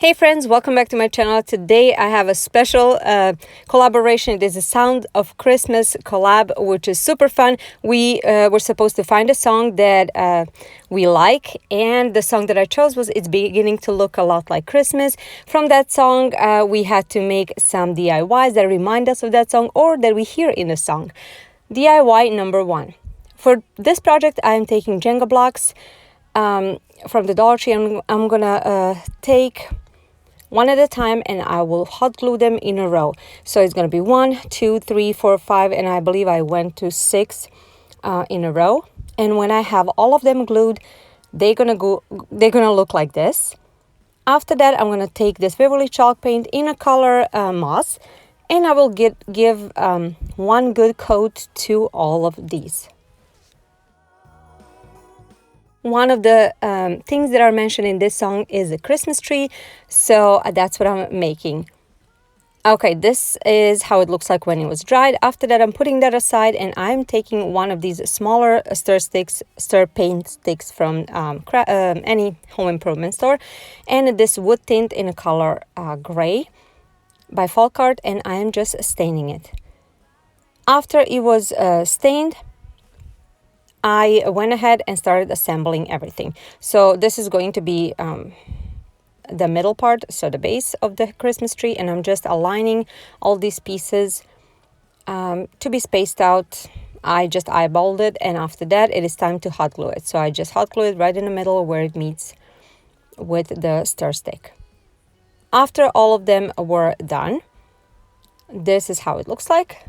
Hey friends, welcome back to my channel. Today I have a special collaboration. It is a Sound of Christmas collab, which is super fun. We were supposed to find a song that we like, and the song that I chose was It's Beginning to Look a Lot Like Christmas. From that song, we had to make some DIYs that remind us of that song or that we hear in the song. DIY number 1. For this project, I am taking Jenga blocks from the Dollar Tree. I'm gonna take one at a time, and I will hot glue them in a row. So it's going to be 1, 2, 3, 4, 5, and I believe I went to 6 in a row. And when I have all of them glued, they're gonna look like this. After that, I'm gonna take this Beverly chalk paint in a color moss, and I will give one good coat to all of these. One of the things that are mentioned in this song is a Christmas tree, so that's what I'm making. Okay, this is how it looks like when it was dried. After that, I'm putting that aside, and I'm taking one of these smaller stir paint sticks from any home improvement store, and this wood tint in a color gray by Folk Art, and I am just staining it. After it was stained, I went ahead and started assembling everything. So this is going to be the middle part, so the base of the Christmas tree, and I'm just aligning all these pieces to be spaced out. I just eyeballed it, and after that it is time to hot glue it. So I just hot glue it right in the middle where it meets with the stir stick. After all of them were done, this is how it looks like.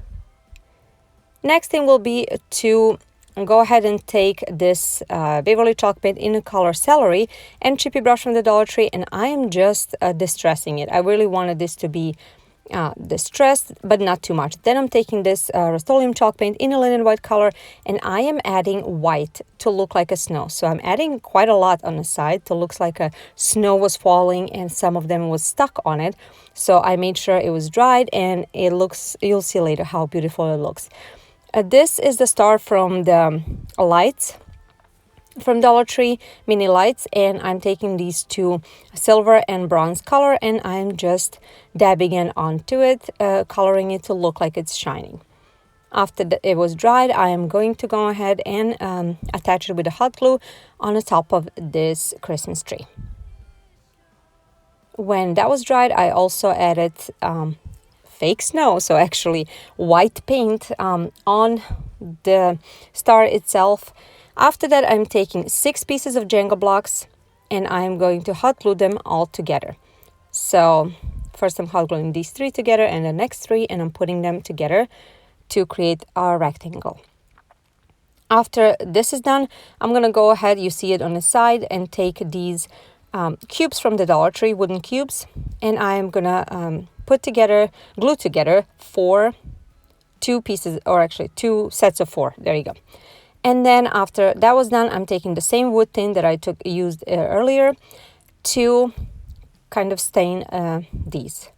Next thing will be to go ahead and take this Beverly chalk paint in the color celery and chippy brush from the Dollar Tree, and I am just distressing it. I really wanted this to be distressed, but not too much. Then I'm taking this Rust-Oleum chalk paint in a linen white color, and I am adding white to look like a snow. So I'm adding quite a lot on the side to look like a snow was falling and some of them was stuck on it. So I made sure it was dried, and it looks, you'll see later how beautiful it looks. This is the star from the lights from Dollar Tree, mini lights, and I'm taking these two silver and bronze color, and I'm just dabbing it onto it, coloring it to look like it's shining. After it was dried, I am going to go ahead and attach it with a hot glue on the top of this Christmas tree. When that was dried, I also added fake snow, so actually white paint on the star itself. After that, I'm taking 6 pieces of Jenga blocks, and I'm going to hot glue them all together. So first I'm hot gluing these 3 together and the next 3, and I'm putting them together to create a rectangle. After this is done, I'm gonna go ahead, you see it on the side, and take these cubes from the Dollar Tree, wooden cubes, and I'm gonna glue together 2 pieces, or actually 2 sets of 4. There you go. And then after that was done, I'm taking the same wood tint that I used earlier to kind of stain these.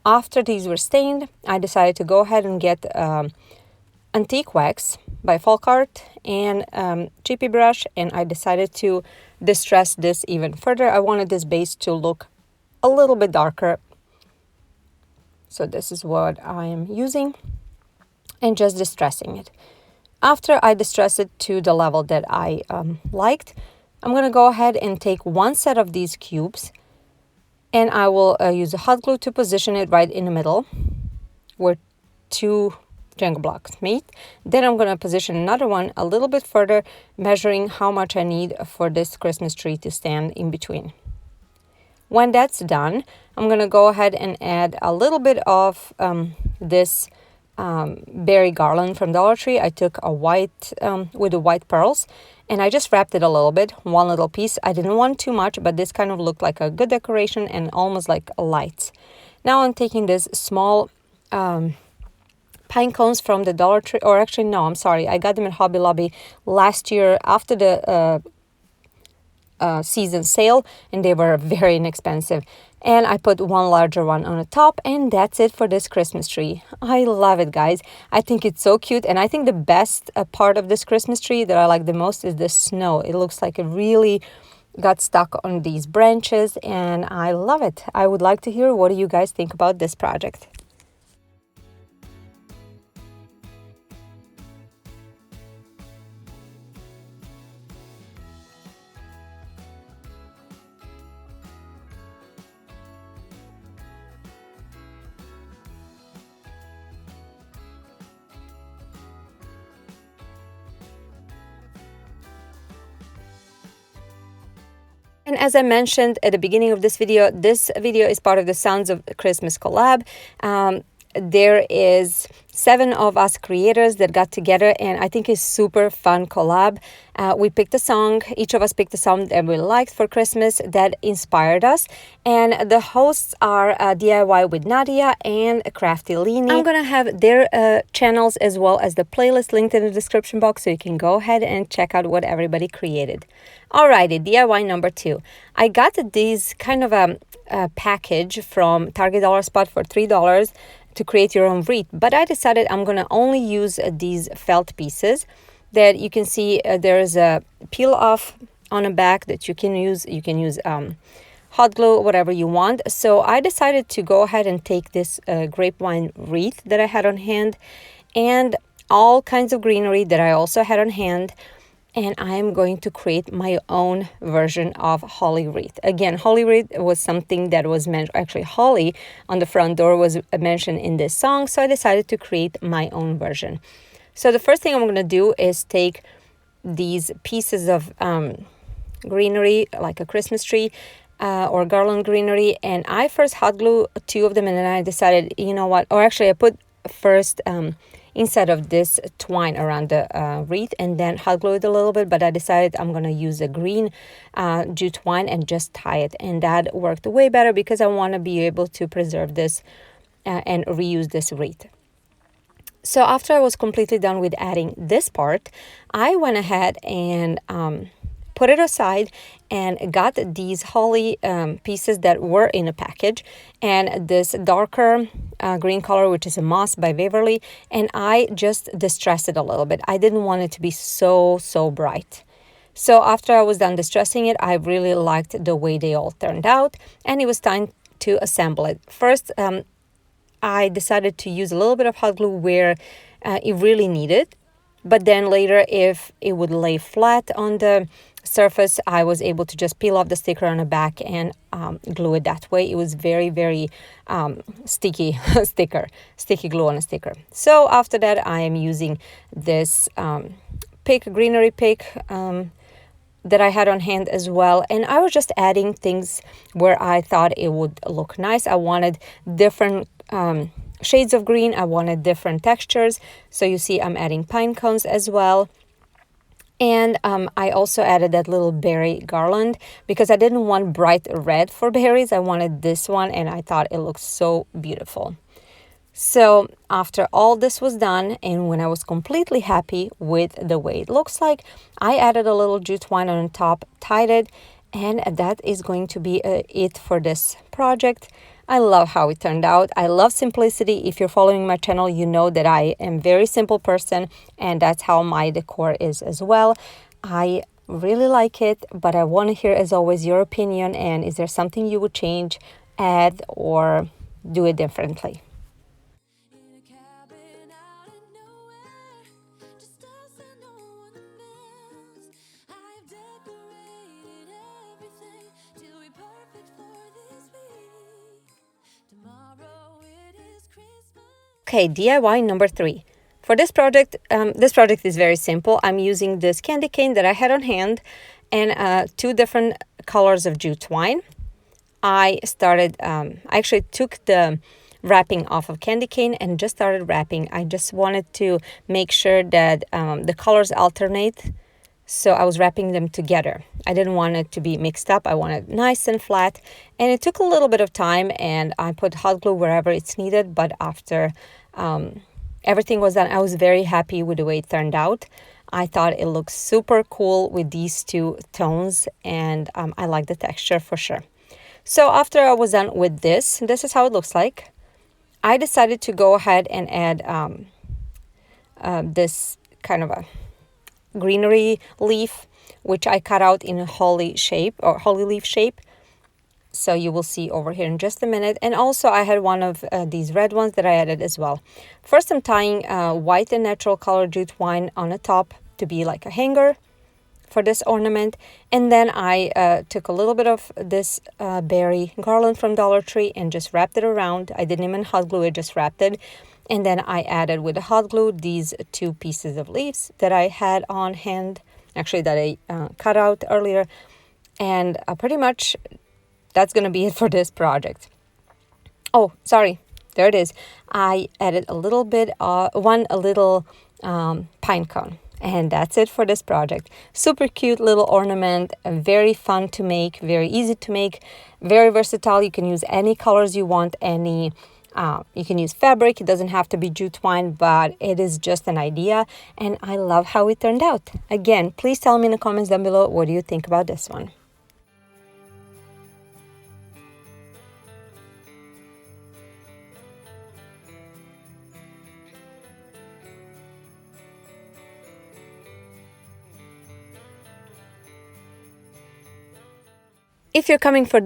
After these were stained, I decided to go ahead and get antique wax by Folk Art and chippy brush, and I decided to distress this even further. I wanted this base to look a little bit darker. So this is what I am using, and just distressing it. After I distress it to the level that I liked, I'm going to go ahead and take 1 set of these cubes, and I will use a hot glue to position it right in the middle where 2 Jenga blocks meet. Then I'm going to position another one a little bit further, measuring how much I need for this Christmas tree to stand in between. When that's done, I'm going to go ahead and add a little bit of this berry garland from Dollar Tree. I took a white with the white pearls, and I just wrapped it a little bit, 1 little piece. I didn't want too much, but this kind of looked like a good decoration and almost like lights. Now I'm taking this small pine cones from the Dollar Tree, or actually no, I'm sorry, I got them at Hobby Lobby last year after the season sale, and they were very inexpensive. And I put 1 larger one on the top, and that's it for this Christmas tree. I love it, guys. I think it's so cute, and I think the best part of this Christmas tree that I like the most is the snow. It looks like a really got stuck on these branches, and I love it. I would like to hear what do you guys think about this project. And as I mentioned at the beginning of this video is part of the Sounds of Christmas collab. There is 7 of us creators that got together, and I think it's super fun collab. We picked a song, each of us picked a song that we liked for Christmas that inspired us, and the hosts are DIY with Nadia and Krafty Leeny. I'm gonna have their channels as well as the playlist linked in the description box, so you can go ahead and check out what everybody created. Alrighty, DIY number 2. I got these kind of a package from Target Dollar Spot for $3 to create your own wreath, but I decided I'm gonna only use these felt pieces that you can see. There's a peel off on the back that you can use. You can use hot glue, whatever you want. So I decided to go ahead and take this grapevine wreath that I had on hand and all kinds of greenery that I also had on hand, and I am going to create my own version of holly wreath. Again, holly wreath was something that was mentioned, actually holly on the front door was mentioned in this song, so I decided to create my own version. So the first thing I'm going to do is take these pieces of greenery, like a Christmas tree or garland greenery, and I first hot glue 2 of them, and then I decided, you know what, or actually I put first inside of this twine around the wreath and then hot glue it a little bit, but I decided I'm going to use a green jute twine and just tie it, and that worked way better because I want to be able to preserve this and reuse this wreath. So after I was completely done with adding this part, I went ahead and put it aside and got these holly pieces that were in a package and this darker green color, which is a moss by Waverly, and I just distressed it a little bit. I didn't want it to be so bright. So after I was done distressing it, I really liked the way they all turned out, and it was time to assemble it. First, I decided to use a little bit of hot glue where it really needed, but then later if it would lay flat on the surface, I was able to just peel off the sticker on the back and glue it that way. It was very sticky sticky glue on a sticker. So after that, I am using this greenery pick that I had on hand as well, and I was just adding things where I thought it would look nice. I wanted different shades of green. I wanted different textures, so you see I'm adding pine cones as well. And I also added that little berry garland because I didn't want bright red for berries. I wanted this one, and I thought it looked so beautiful. So after all this was done, and when I was completely happy with the way it looks like, I added a little jute twine on top, tied it, and that is going to be it for this project. I love how it turned out. I love simplicity. If you're following my channel, you know that I am a very simple person, and that's how my decor is as well. I really like it, but I want to hear, as always, your opinion, and is there something you would change, add, or do it differently? Okay, DIY number 3. For this project is very simple. I'm using this candy cane that I had on hand and 2 different colors of jute twine. I actually took the wrapping off of candy cane and just started wrapping. I just wanted to make sure that the colors alternate, so I was wrapping them together. I didn't want it to be mixed up. I wanted it nice and flat, and it took a little bit of time, and I put hot glue wherever it's needed, but after everything was done, I was very happy with the way it turned out. I thought it looked super cool with these 2 tones, and I like the texture for sure. So after I was done with this is how it looks like. I decided to go ahead and add this kind of greenery leaf, which I cut out in a holly shape or holly leaf shape. So you will see over here in just a minute. And also I had one of these red ones that I added as well. First I'm tying white and natural color jute twine on the top to be like a hanger for this ornament. And then I took a little bit of this berry garland from Dollar Tree and just wrapped it around. I didn't even hot glue it, just wrapped it. And then I added with the hot glue these 2 pieces of leaves that I had on hand, actually that I cut out earlier. And pretty much that's going to be it for this project. Oh, sorry, there it is. I added a little bit, a little pine cone. And that's it for this project. Super cute little ornament, very fun to make, very easy to make, very versatile. You can use any colors you want, you can use fabric. It doesn't have to be jute twine, but it is just an idea. And I love how it turned out. Again, please tell me in the comments down below, what do you think about this one? If you're coming from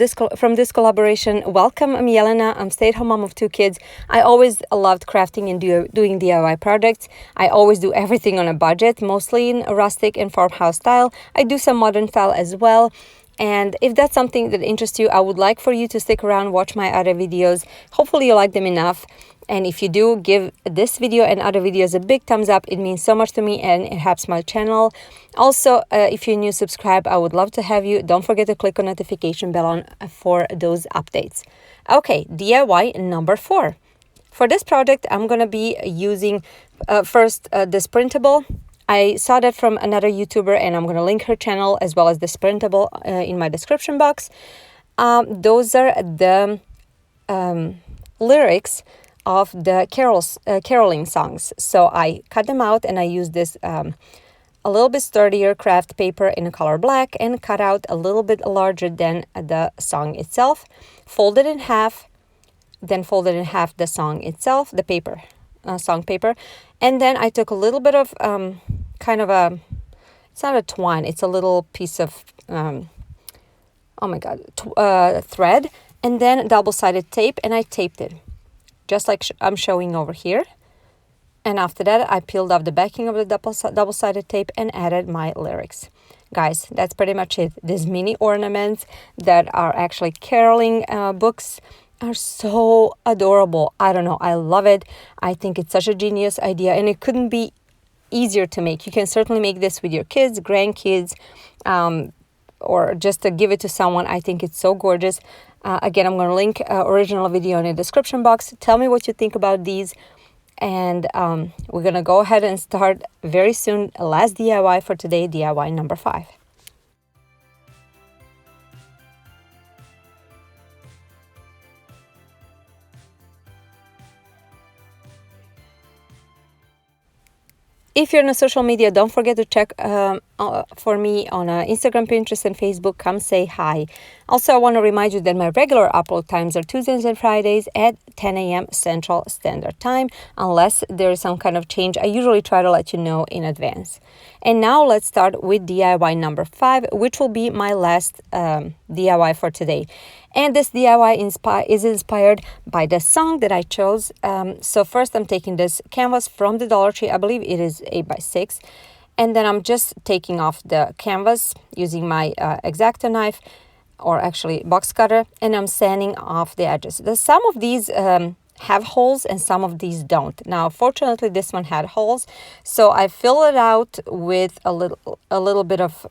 this collaboration, welcome. I'm Jelena. I'm stay-at-home mom of 2 kids. I always loved crafting and doing DIY projects. I always do everything on a budget, mostly in rustic and farmhouse style. I do some modern style as well. And if that's something that interests you, I would like for you to stick around, watch my other videos. Hopefully you like them enough. And if you do, give this video and other videos a big thumbs up. It means so much to me and it helps my channel. Also, if you're new, subscribe. I would love to have you. Don't forget to click on notification bell on for those updates. Okay, DIY number 4. For this project, I'm going to be using first this printable. I saw that from another YouTuber and I'm going to link her channel as well as this printable in my description box. Those are the lyrics of the caroling songs. So I cut them out and I used this a little bit sturdier craft paper in the color black and cut out a little bit larger than the song itself. Folded in half, then folded in half the song itself, the paper, song paper. And then I took a little bit of kind of it's not a twine, it's a little piece of, oh my God, thread. And then double-sided tape and I taped it. Just like I'm showing over here. And after that, I peeled off the backing of the double-sided tape and added my lyrics. Guys, that's pretty much it. These mini ornaments that are actually caroling books are so adorable. I don't know, I love it. I think it's such a genius idea and it couldn't be easier to make. You can certainly make this with your kids, grandkids, or just to give it to someone. I think it's so gorgeous. Again, I'm going to link original video in the description box. Tell me what you think about these. And we're going to go ahead and start very soon. Last DIY for today, DIY number 5. If you're on social media, don't forget to check for me on Instagram, Pinterest, and Facebook. Come say hi. Also, I want to remind you that my regular upload times are Tuesdays and Fridays at 10 a.m. Central Standard Time. Unless there is some kind of change, I usually try to let you know in advance. And now let's start with DIY number 5, which will be my last DIY for today. And this DIY is inspired by the song that I chose. So first I'm taking this canvas from the Dollar Tree. I believe it is 8x6. And then I'm just taking off the canvas using my X-Acto knife, or actually box cutter, and I'm sanding off the edges. Some of these have holes and some of these don't. Now, fortunately, this one had holes. So I fill it out with a little bit of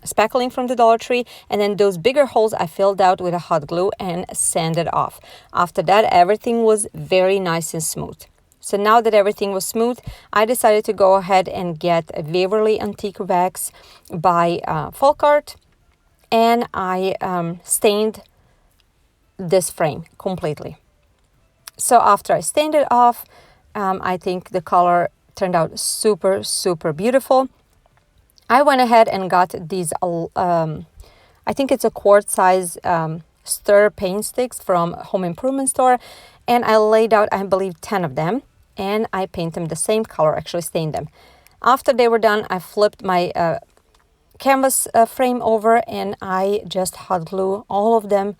spackling from the Dollar Tree, and then those bigger holes I filled out with a hot glue and sanded off. After that, everything was very nice and smooth. So now that everything was smooth, I decided to go ahead and get a Waverly Antique Wax by Folk Art, and I stained this frame completely. So after I stained it off, I think the color turned out super, super beautiful. I went ahead and got these, I think it's a quart size stir paint sticks from Home Improvement Store. And I laid out, I believe, 10 of them. And I paint them the same color, actually stained them. After they were done, I flipped my canvas frame over and I just hot glue all of them.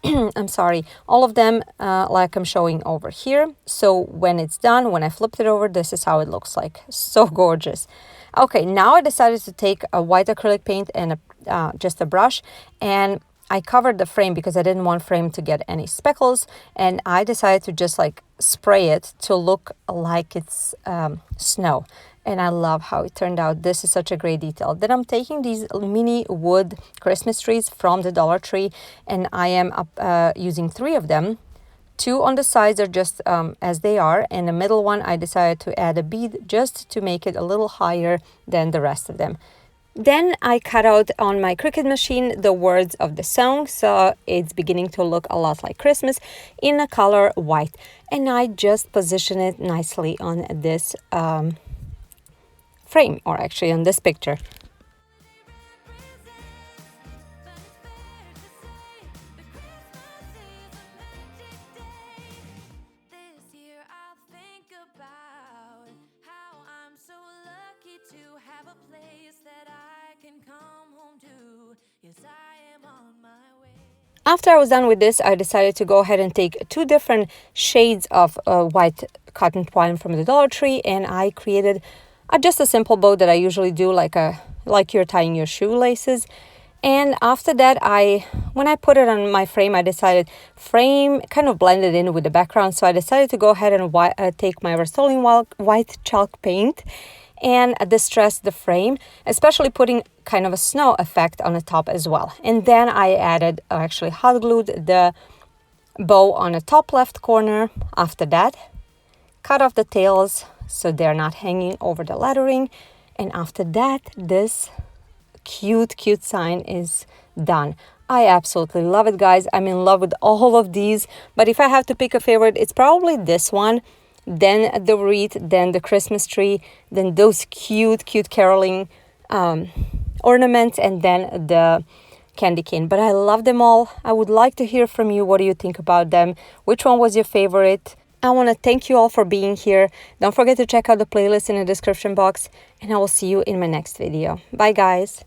I'm sorry, all of them like I'm showing over here. So when it's done, when I flipped it over, this is how it looks like. So gorgeous. Okay, now I decided to take a white acrylic paint and just a brush, and I covered the frame because I didn't want frame to get any speckles, and I decided to just like spray it to look like it's snow. And I love how it turned out. This is such a great detail. Then I'm taking these mini wood Christmas trees from the Dollar Tree, and I am using 3 of them. 2 on the sides are just as they are, and the middle one I decided to add a bead just to make it a little higher than the rest of them. Then I cut out on my Cricut machine the words of the song, so it's beginning to look a lot like Christmas in a color white. And I just position it nicely on this frame, or actually on this picture. After I was done with this, I decided to go ahead and take 2 different shades of white cotton twine from the Dollar Tree, and I created just a simple bow that I usually do, like you're tying your shoelaces. And after that, when I put it on my frame, I decided frame kind of blended in with the background, so I decided to go ahead and take my Rust-Oleum white chalk paint and distress the frame, especially putting kind of a snow effect on the top as well. And then I added, actually hot glued the bow on the top left corner. After that, cut off the tails so they're not hanging over the lettering. And after that, this cute sign is done. I absolutely love it, guys. I'm in love with all of these, but if I have to pick a favorite, it's probably this one, then the wreath, then the Christmas tree, then those cute caroling ornaments, and then the candy cane. But I love them all. I would like to hear from you. What do you think about them? Which one was your favorite? I want to thank you all for being here. Don't forget to check out the playlist in the description box, and I will see you in my next video. Bye, guys.